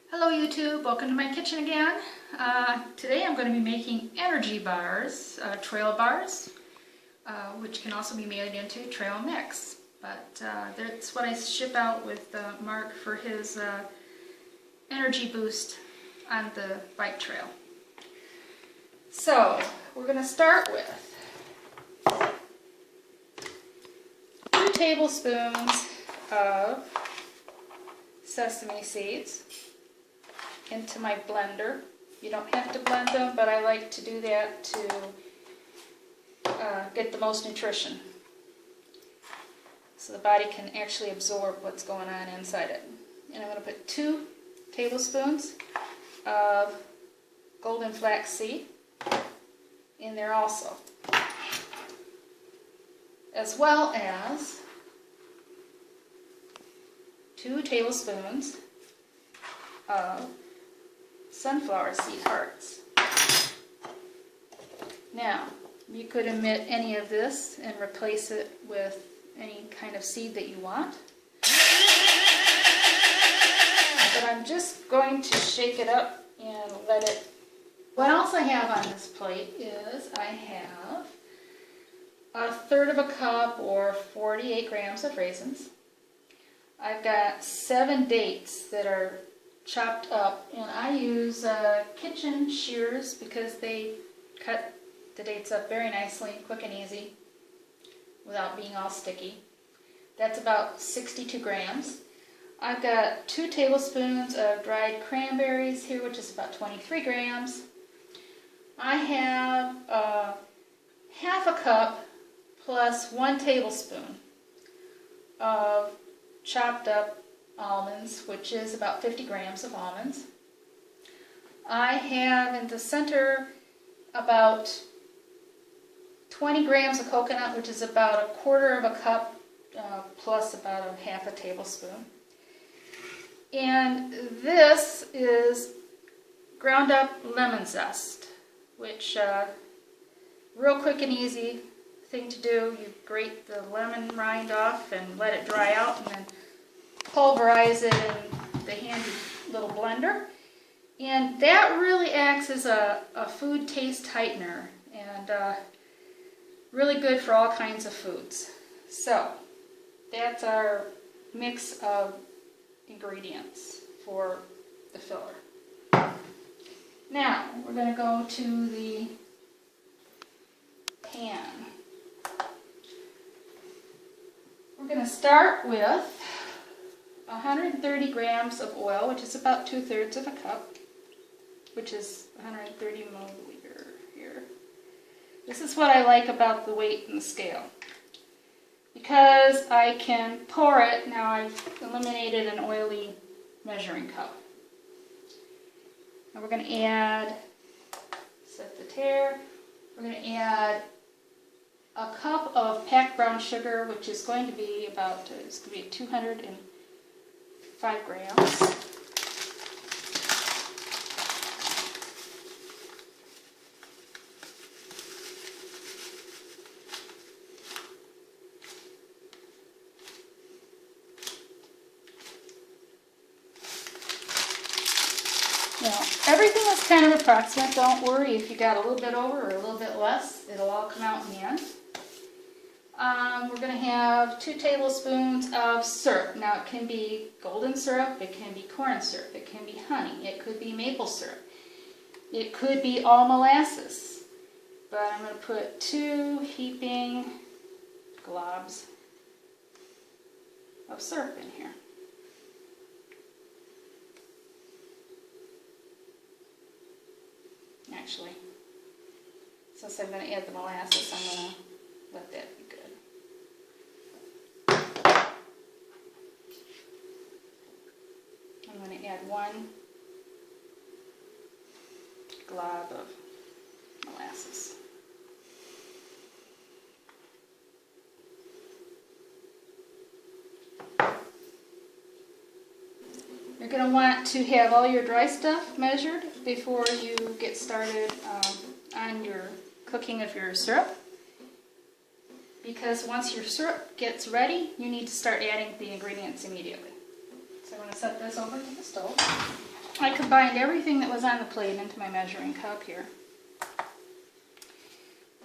Hello YouTube, welcome to my kitchen again. Today I'm going to be making energy bars, trail bars, which can also be made into trail mix. But that's what I ship out with Mark for his energy boost on the bike trail. So we're going to start with 2 tablespoons of sesame seeds into my blender. You don't have to blend them, but I like to do that to get the most nutrition, so the body can actually absorb what's going on inside it. And I'm going to put 2 tablespoons of golden flax seed in there also, as well as 2 tablespoons of sunflower seed hearts. Now, you could omit any of this and replace it with any kind of seed that you want. But I'm just going to shake it up and let it... What else I have on this plate is I have 1/3 cup or 48 grams of raisins. I've got 7 dates that are chopped up, and I use kitchen shears because they cut the dates up very nicely, quick and easy, without being all sticky. That's about 62 grams. I've got 2 tablespoons of dried cranberries here, which is about 23 grams. I have 1/2 cup plus 1 tablespoon of chopped up almonds, which is about 50 grams of almonds. I have in the center about 20 grams of coconut, which is about 1/4 cup plus about 1/2 tablespoon. And this is ground up lemon zest, which real quick and easy thing to do. You grate the lemon rind off and let it dry out, and then pulverize it in the handy little blender. And that really acts as a food taste heightener, and really good for all kinds of foods. So that's our mix of ingredients for the filler. Now we're going to go to the pan. We're going to start with 130 grams of oil, which is about 2/3 cup, which is 130 milliliter here. This is what I like about the weight in the scale, because I can pour it. Now I've eliminated an oily measuring cup. Now we're going to add, set the tare, we're going to add 1 cup of packed brown sugar, which is going to be about, it's going to be 205 grams. Now, everything is kind of approximate. Don't worry if you got a little bit over or a little bit less. It'll all come out in the end. We're going to have 2 tablespoons of syrup. Now, it can be golden syrup, it can be corn syrup, it can be honey, it could be maple syrup, it could be all molasses. But I'm going to put 2 heaping globs of syrup in here. Actually, since I'm going to add the molasses, I'm going to let that be good. I'm going to add 1 glob of molasses. You're going to want to have all your dry stuff measured before you get started on your cooking of your syrup, because once your syrup gets ready, you need to start adding the ingredients immediately. So I'm going to set this over to the stove. I combined everything that was on the plate into my measuring cup here.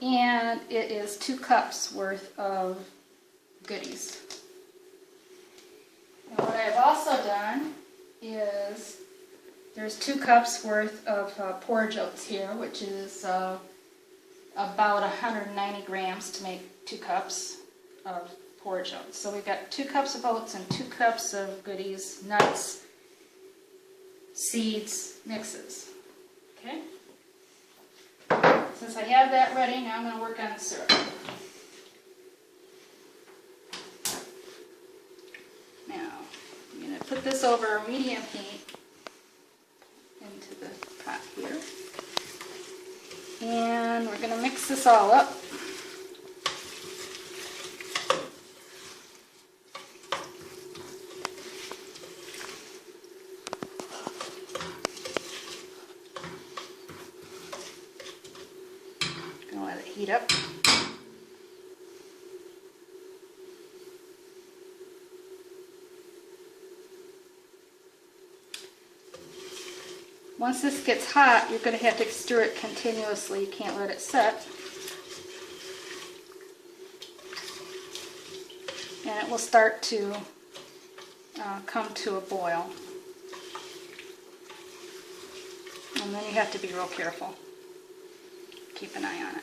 And it is 2 cups worth of goodies. And what I've also done is there's 2 cups worth of porridge oats here, which is about 190 grams to make 2 cups of porridge oats. So we've got 2 cups of oats and 2 cups of goodies, nuts, seeds, mixes. Okay? Since I have that ready, now I'm going to work on the syrup. Now, I'm going to put this over medium heat into the pot here. And we're going to mix this all up. Gonna let it heat up. Once this gets hot, you're going to have to stir it continuously. You can't let it set. And it will start to come to a boil. And then you have to be real careful. Keep an eye on it.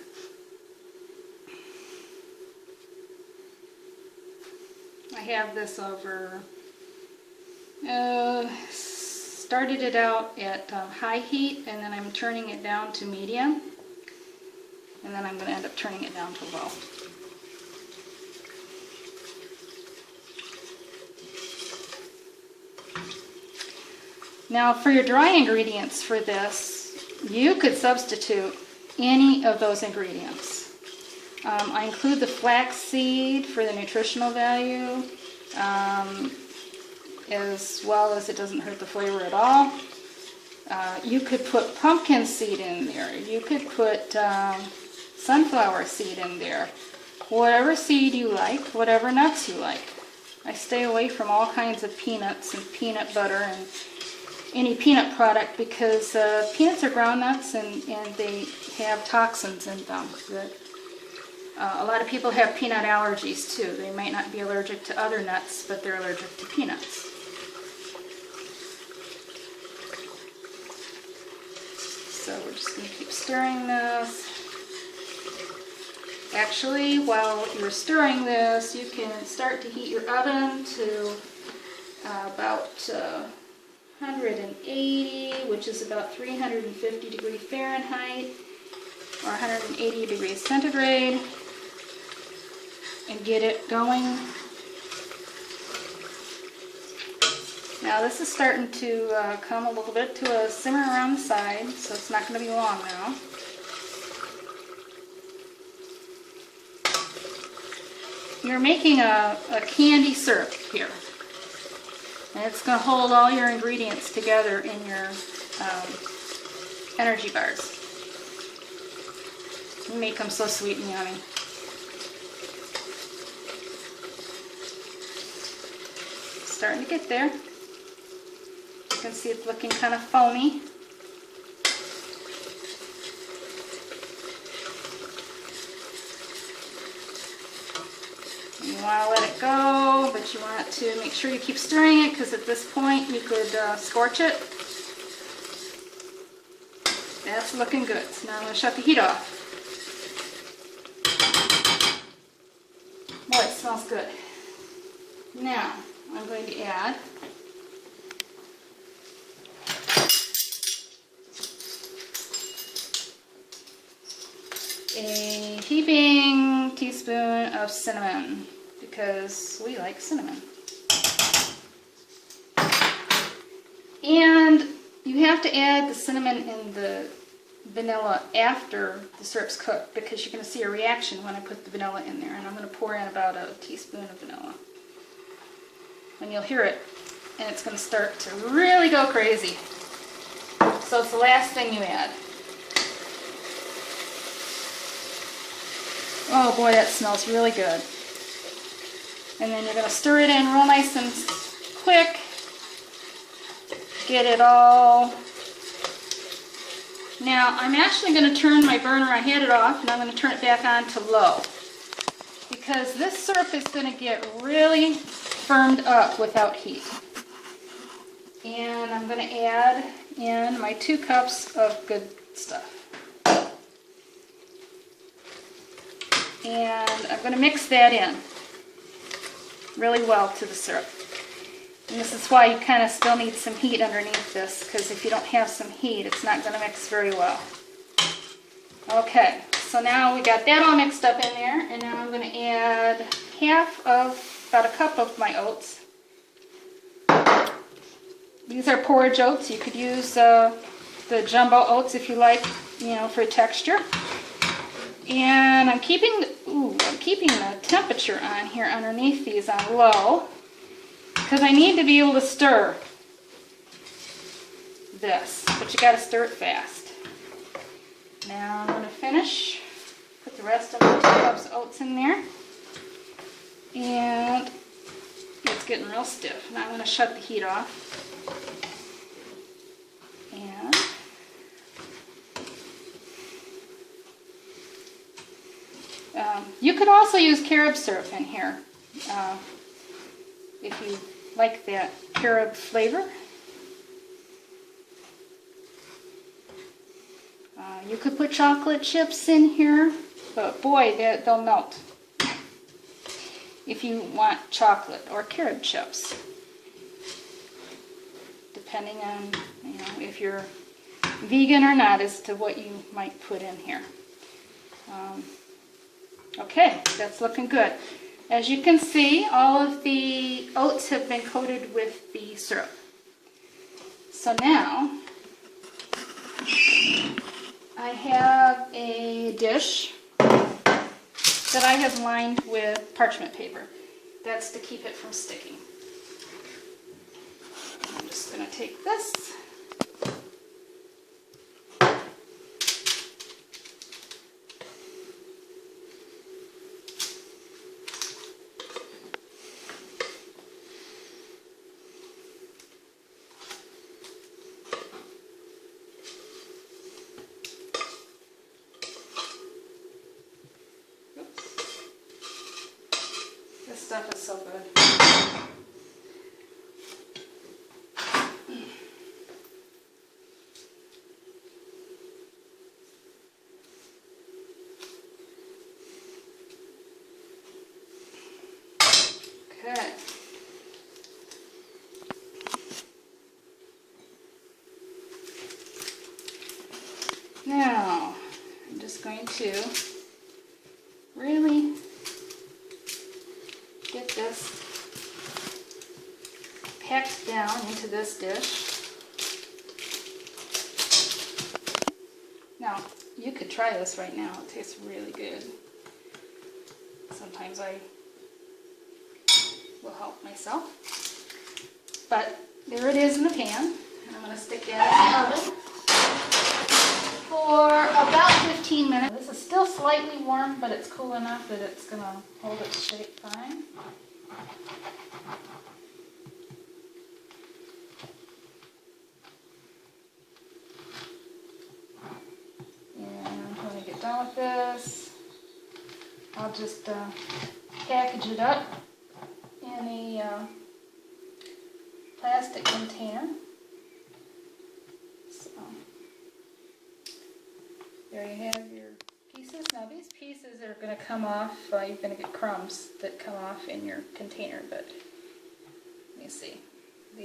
I have this over, started it out at high heat, and then I'm turning it down to medium, and then I'm going to end up turning it down to low. Now for your dry ingredients for this, you could substitute any of those ingredients. I include the flax seed for the nutritional value, as well as it doesn't hurt the flavor at all. You could put pumpkin seed in there. You could put sunflower seed in there. Whatever seed you like, whatever nuts you like. I stay away from all kinds of peanuts and peanut butter and any peanut product because peanuts are ground nuts and they have toxins in them. A lot of people have peanut allergies too. They might not be allergic to other nuts, but they're allergic to peanuts. So we're just going to keep stirring this. Actually, while you're stirring this, you can start to heat your oven to about 180, which is about 350 degrees Fahrenheit or 180 degrees centigrade, and get it going. Now this is starting to come a little bit to a simmer around the side, so it's not going to be long now. You're making a candy syrup here. And it's going to hold all your ingredients together in your energy bars. You make them so sweet and yummy. Starting to get there. You can see it's looking kind of foamy. You want to let it go, but you want to make sure you keep stirring it because at this point you could scorch it. That's looking good. So now I'm going to shut the heat off. Boy, it smells good. Now I'm going to add a heaping teaspoon of cinnamon because we like cinnamon. And you have to add the cinnamon and the vanilla after the syrup's cooked because you're going to see a reaction when I put the vanilla in there. And I'm going to pour in about a teaspoon of vanilla. And you'll hear it, and it's going to start to really go crazy. So it's the last thing you add. Oh boy, that smells really good. And then you're going to stir it in real nice and quick. get it all. Now I'm actually going to turn my burner, I had it off, and I'm going to turn it back on to low. Because this syrup is going to get really firmed up without heat. And I'm going to add in my 2 cups of good stuff. And I'm going to mix that in really well to the syrup. And this is why you kind of still need some heat underneath this, because if you don't have some heat, it's not going to mix very well. Okay, so now we got that all mixed up in there, and now I'm going to add about a cup of my oats. These are porridge oats. You could use the jumbo oats if you like, for texture. And I'm keeping the temperature on here underneath these on low, because I need to be able to stir this, but you got to stir it fast. Now I'm going to finish, put the rest of the 2 cups of oats in there, and it's getting real stiff. Now I'm going to shut the heat off, and you could also use carob syrup in here if you like that carob flavor. You could put chocolate chips in here, but boy, they'll melt if you want chocolate or carob chips, depending on if you're vegan or not as to what you might put in here. Okay, that's looking good. As you can see, all of the oats have been coated with the syrup. So now I have a dish that I have lined with parchment paper. That's to keep it from sticking. I'm just going to take this. This stuff is so good. Okay. Now, I'm just going to really get this packed down into this dish. Now, you could try this right now. It tastes really good. Sometimes I will help myself. But there it is in the pan. And I'm going to stick that in the oven for about 15 minutes. This is still slightly warm, but it's cool enough that it's going to hold its shape fine. And when I get done with this, I'll just package it up in a plastic container. So there you have your pieces. Now these pieces are going to come off, you're going to get crumbs that come off in your container, but let me see.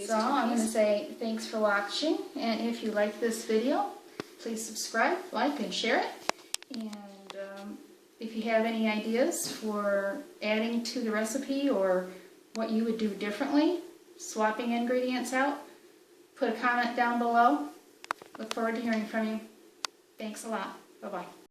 So I'm going to say thanks for watching, and if you like this video, please subscribe, like, and share it. And if you have any ideas for adding to the recipe or what you would do differently, swapping ingredients out, put a comment down below. Look forward to hearing from you. Thanks a lot. Bye-bye.